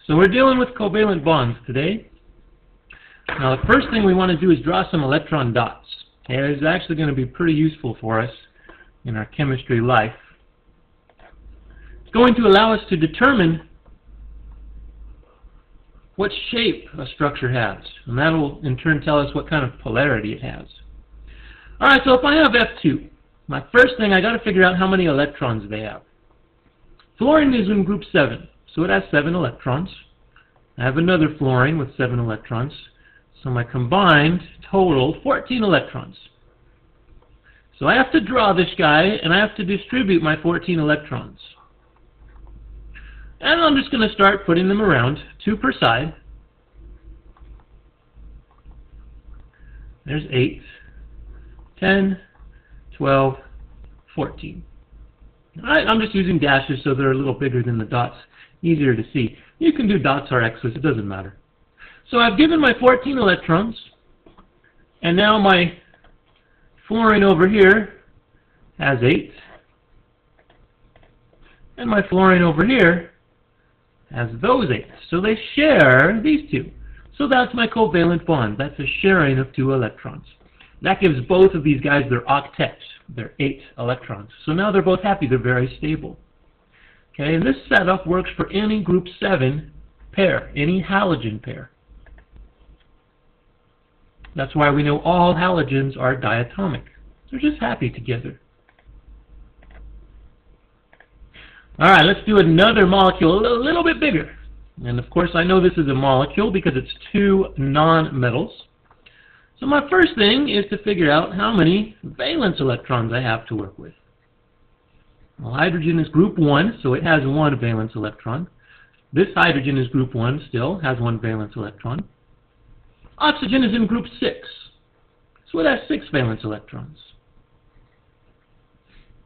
So we're dealing with covalent bonds today. Now the first thing we want to do is draw some electron dots. Okay, it's actually going to be pretty useful for us in our chemistry life. It's going to allow us to determine what shape a structure has, and that will in turn tell us what kind of polarity it has. Alright, so if I have F2, my first thing I got to figure out how many electrons they have. Fluorine is in group 7, so it has 7 electrons. I have another fluorine with 7 electrons, so my combined total 14 electrons. So I have to draw this guy, and I have to distribute my 14 electrons. And I'm just going to start putting them around, 2 per side. There's 8, 10, 12, 14. Alright, I'm just using dashes so they're a little bigger than the dots, easier to see. You can do dots or X's, it doesn't matter. So I've given my 14 electrons, and now my fluorine over here has 8, and my fluorine over here has those 8. So they share these 2. So that's my covalent bond. That's a sharing of 2 electrons. That gives both of these guys their octets, their 8 electrons. So now they're both happy. They're very stable. Okay, and this setup works for any group 7 pair, any halogen pair. That's why we know all halogens are diatomic. They're just happy together. Alright, let's do another molecule a little bit bigger. And of course I know this is a molecule because it's 2 non-metals. So my first thing is to figure out how many valence electrons I have to work with. Well, hydrogen is group 1, so it has 1 valence electron. This hydrogen is group 1 still, has 1 valence electron. Oxygen is in group 6, so it has 6 valence electrons.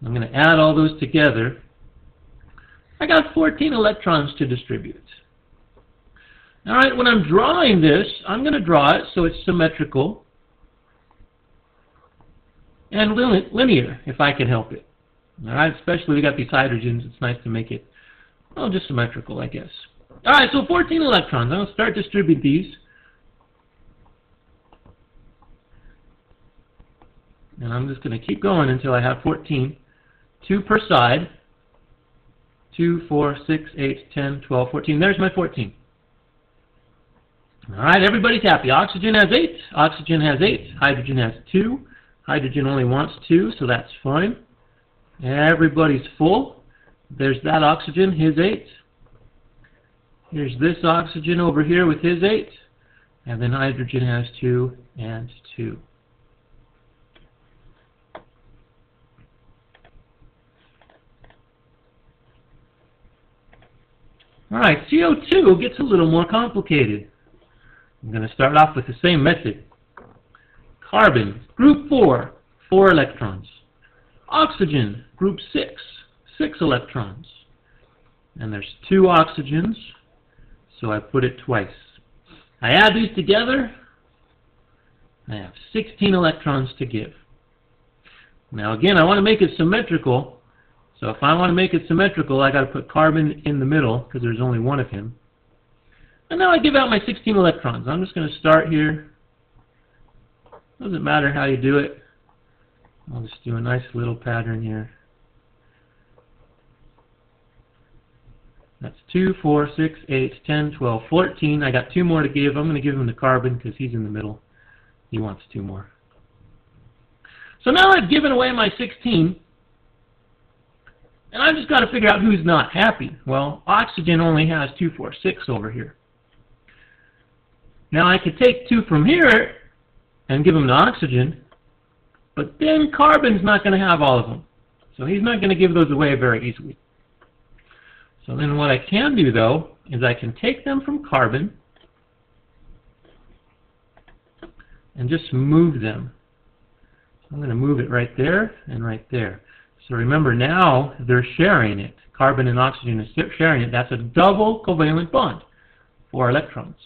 I'm going to add all those together. I got 14 electrons to distribute. Alright, when I'm drawing this, I'm going to draw it so it's symmetrical and linear, if I can help it. Alright, especially we got these hydrogens, it's nice to make it, well, just symmetrical, I guess. Alright, so 14 electrons. I'm going to start distribute these. And I'm just going to keep going until I have 14. 2 per side. 2, 4, 6, 8, 10, 12, 14. There's my 14. Alright, everybody's happy. Oxygen has 8. Oxygen has 8. Hydrogen has 2. Hydrogen only wants 2, so that's fine. Everybody's full. There's that oxygen, his 8. Here's this oxygen over here with his 8. And then hydrogen has 2 and 2. Alright, CO2 gets a little more complicated. I'm going to start off with the same method. Carbon, group 4, 4 electrons. Oxygen, group 6, 6 electrons. And there's 2 oxygens, so I put it twice. I add these together, I have 16 electrons to give. Now again, I want to make it symmetrical. So if I want to make it symmetrical, I got to put carbon in the middle because there's only 1 of him. And now I give out my 16 electrons. I'm just going to start here. Doesn't matter how you do it. I'll just do a nice little pattern here. That's 2, 4, 6, 8, 10, 12, 14. I got 2 more to give. I'm going to give him the carbon because he's in the middle. He wants 2 more. So now I've given away my 16. And I've just got to figure out who's not happy. Well, oxygen only has 2, 4, 6 over here. Now I could take 2 from here and give them to oxygen, but then carbon's not going to have all of them. So he's not going to give those away very easily. So then what I can do, though, is I can take them from carbon and just move them. I'm going to move it right there and right there. So remember, now they're sharing it. Carbon and oxygen are sharing it. That's a double covalent bond, 4 electrons.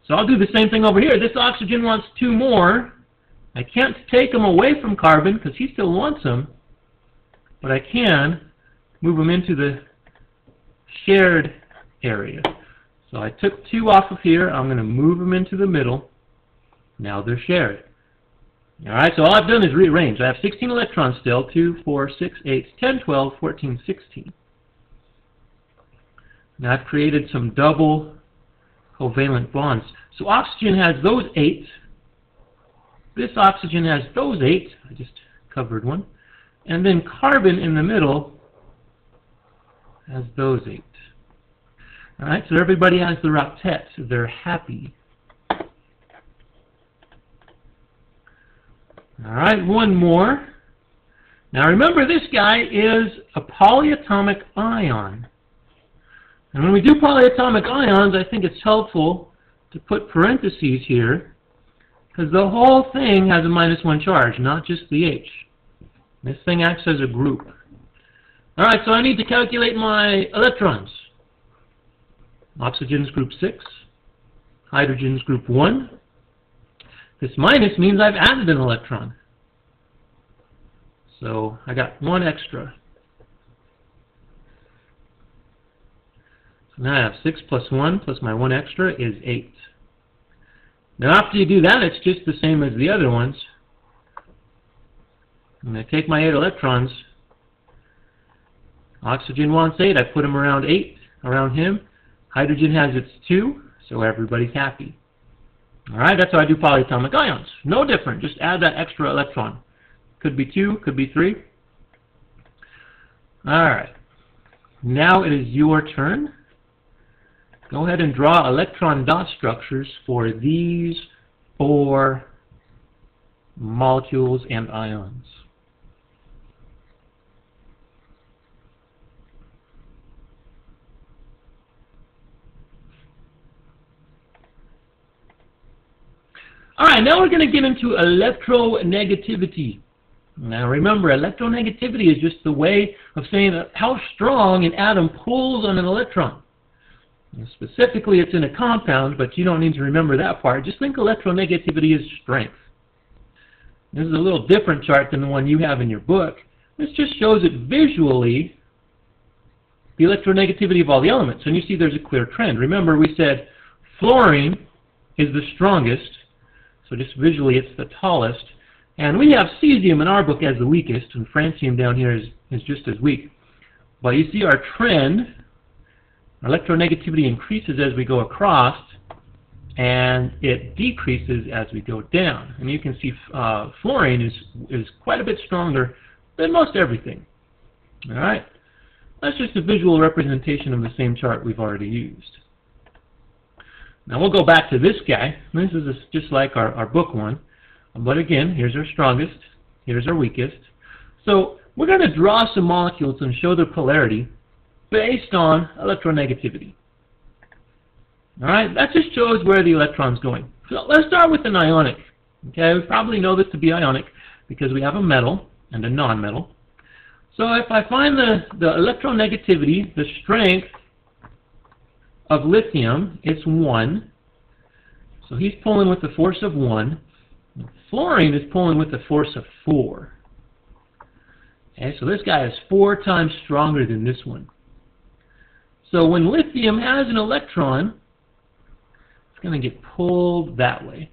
So I'll do the same thing over here. This oxygen wants 2 more. I can't take them away from carbon because he still wants them, but I can move them into the shared area. So I took 2 off of here. I'm going to move them into the middle. Now they're shared. Alright, so all I've done is rearrange. I have 16 electrons still. 2, 4, 6, 8, 10, 12, 14, 16. Now I've created some double covalent bonds. So oxygen has those 8. This oxygen has those 8. I just covered one. And then carbon in the middle has those 8. Alright, so everybody has the octet. They're happy. Alright, one more. Now remember, this guy is a polyatomic ion. And when we do polyatomic ions, I think it's helpful to put parentheses here, because the whole thing has a -1 charge, not just the H. This thing acts as a group. Alright, so I need to calculate my electrons. Oxygen's group 6. Hydrogen's group 1. This minus means I've added an electron. So I got 1 extra. So now I have 6 plus 1 plus my 1 extra is 8. Now after you do that, it's just the same as the other ones. I'm going to take my 8 electrons. Oxygen wants 8. I put him around 8, around him. Hydrogen has its 2, so everybody's happy. Alright, that's how I do polyatomic ions. No different, just add that extra electron. Could be 2, could be 3. Alright, now it is your turn. Go ahead and draw electron dot structures for these 4 molecules and ions. Alright, now we're going to get into electronegativity. Now remember, electronegativity is just the way of saying how strong an atom pulls on an electron. And specifically, it's in a compound, but you don't need to remember that part. Just think electronegativity is strength. This is a little different chart than the one you have in your book. This just shows it visually, the electronegativity of all the elements. And you see there's a clear trend. Remember, we said fluorine is the strongest. So just visually, it's the tallest. And we have cesium in our book as the weakest, and francium down here is just as weak. But you see our trend, electronegativity increases as we go across, and it decreases as we go down. And you can see fluorine is quite a bit stronger than most everything. All right? That's just a visual representation of the same chart we've already used. Now we'll go back to this guy. This is just like our book one. But again, here's our strongest. Here's our weakest. So we're going to draw some molecules and show their polarity based on electronegativity. Alright, that just shows where the electron's going. So let's start with an ionic. Okay, we probably know this to be ionic because we have a metal and a non-metal. So if I find the electronegativity, the strength of lithium, it's 1. So he's pulling with the force of 1. Fluorine is pulling with the force of 4. Okay, so this guy is 4 times stronger than this one. So when lithium has an electron, it's going to get pulled that way.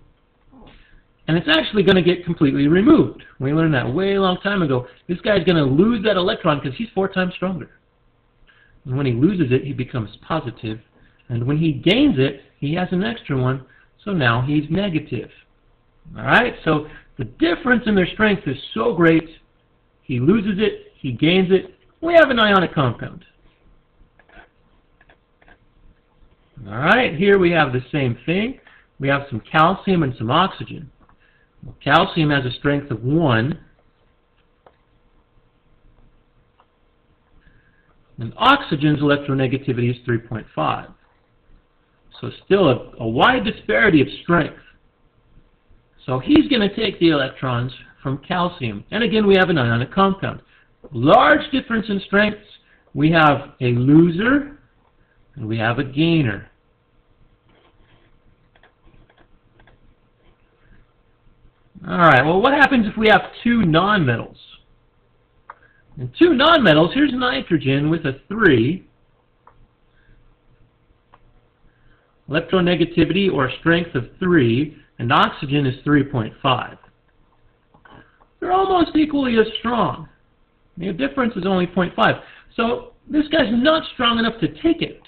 And it's actually going to get completely removed. We learned that way a long time ago. This guy's going to lose that electron because he's 4 times stronger. And when he loses it, he becomes positive. And when he gains it, he has an extra one, so now he's negative. Alright, so the difference in their strength is so great, he loses it, he gains it, we have an ionic compound. Alright, here we have the same thing. We have some calcium and some oxygen. Well, calcium has a strength of 1. And oxygen's electronegativity is 3.5. So still a wide disparity of strength. So he's going to take the electrons from calcium. And again, we have an ionic compound. Large difference in strengths. We have a loser and we have a gainer. Alright, well what happens if we have 2 nonmetals? And 2 nonmetals, here's nitrogen with a 3. electronegativity or strength of 3, and oxygen is 3.5. They're almost equally as strong. The difference is only 0.5. So this guy's not strong enough to take it,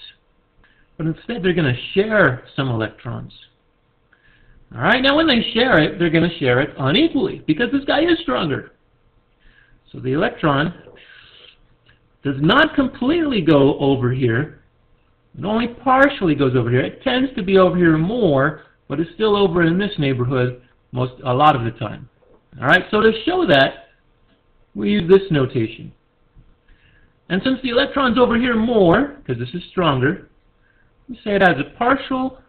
but instead they're going to share some electrons. All right, now when they share it, they're going to share it unequally because this guy is stronger. So the electron does not completely go over here. It only partially goes over here. It tends to be over here more, but it's still over in this neighborhood a lot of the time. All right, so to show that, we use this notation. And since the electron's over here more, because this is stronger, we say it has a partial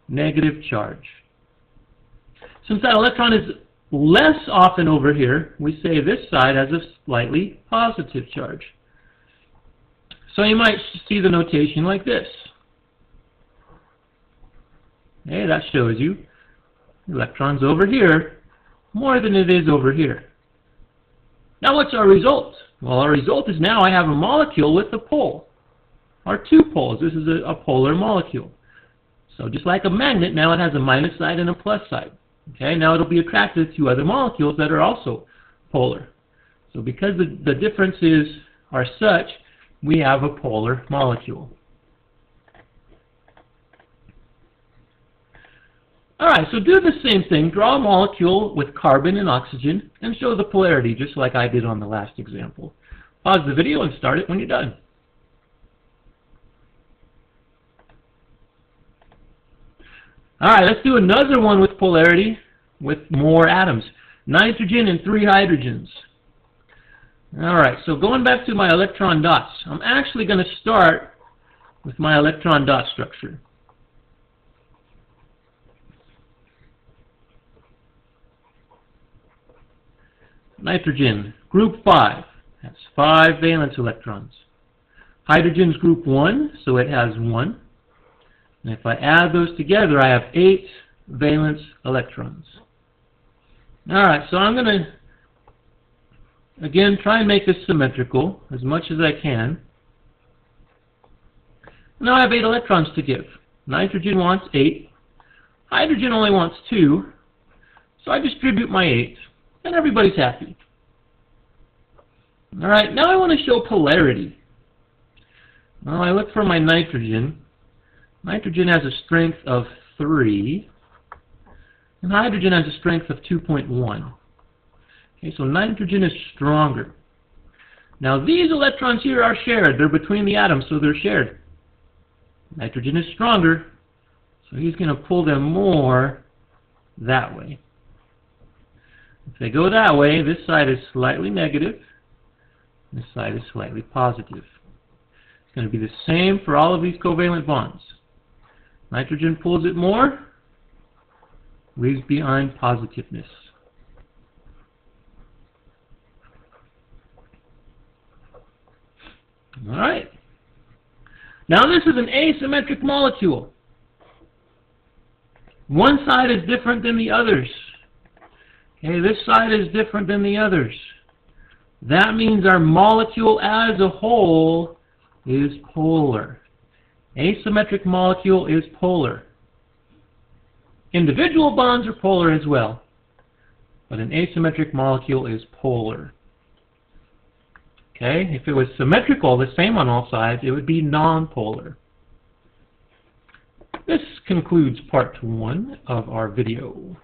negative charge. Since that electron is less often over here, we say this side has a slightly positive charge. So you might see the notation like this. Okay, that shows you the electron's over here more than it is over here. Now what's our result? Well, our result is now I have a molecule with a pole, or two poles. This is a polar molecule. So just like a magnet, now it has a minus side and a plus side. Okay, now it'll be attracted to other molecules that are also polar. So because the differences are such, we have a polar molecule. Alright, so do the same thing. Draw a molecule with carbon and oxygen and show the polarity just like I did on the last example. Pause the video and start it when you're done. Alright, let's do another one with polarity with more atoms. Nitrogen and 3 hydrogens. Alright, so going back to my electron dots, I'm actually going to start with my electron dot structure. Nitrogen, group 5, has 5 valence electrons. Hydrogen's group 1, so it has 1. And if I add those together, I have 8 valence electrons. Alright, so I'm going to, again, try and make this symmetrical as much as I can. Now I have 8 electrons to give. Nitrogen wants 8. Hydrogen only wants 2. So I distribute my 8. And everybody's happy. Alright, now I want to show polarity. Well, I look for my nitrogen. Nitrogen has a strength of 3. And hydrogen has a strength of 2.1. Okay, so nitrogen is stronger. Now these electrons here are shared. They're between the atoms, so they're shared. Nitrogen is stronger, so he's going to pull them more that way. If they go that way, this side is slightly negative, this side is slightly positive. It's going to be the same for all of these covalent bonds. Nitrogen pulls it more, leaves behind positiveness. Alright. Now this is an asymmetric molecule. One side is different than the others. Okay, this side is different than the others. That means our molecule as a whole is polar. Asymmetric molecule is polar. Individual bonds are polar as well, but an asymmetric molecule is polar. Okay, if it was symmetrical, the same on all sides, it would be nonpolar. This concludes part 1 of our video.